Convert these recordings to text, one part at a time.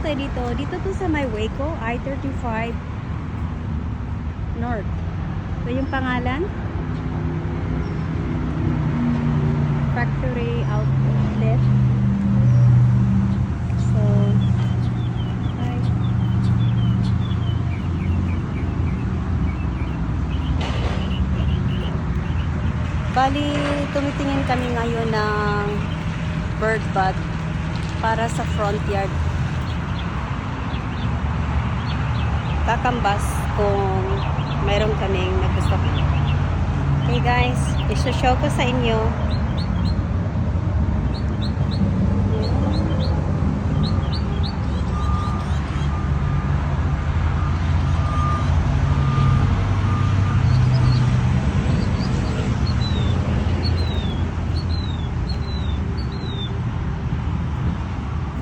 tayo dito. Dito to sa may Waco, I-35 North. Ito yung pangalan. Factory outlet. So, ay. Bali, tumitingin kami ngayon ng bird bath para sa front yard. Kakambas kung mayroon kaming nagustuhan. Okay guys, i-show ko sa inyo.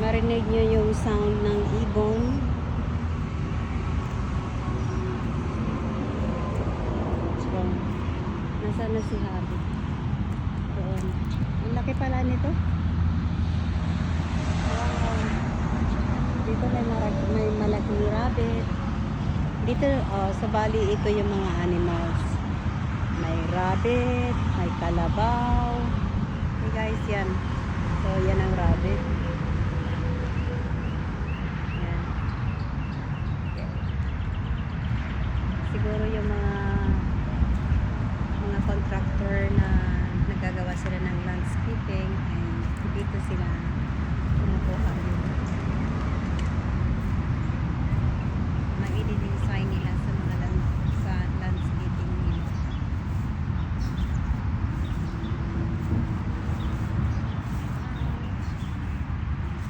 Marinig nyo yung sound ng ibon. So, nasaan na si Habi? Doon. Ang laki pala nito. Dito may malaking rabbit. Dito, sa Bali, ito yung mga animals. May rabbit, may kalabaw. Okay guys, yan. So, yan ang rabbit. Siguro yung mga contractor na nagagawa sila ng landscaping and dito sila kumukuha ma-i-design nila sa mga landscaping nila.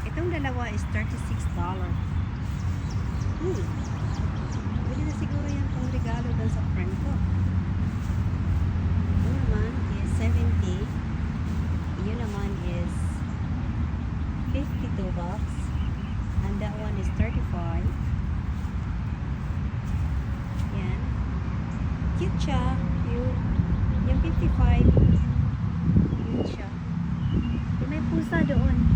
Itong dalawa is $36. Pwede na siguro yan pang regalo dun sa friend ko. Yun naman is 70. Yun naman is $52. And that one is 35. Yan. Cute siya. Yung 55. Cute siya. May pusa doon.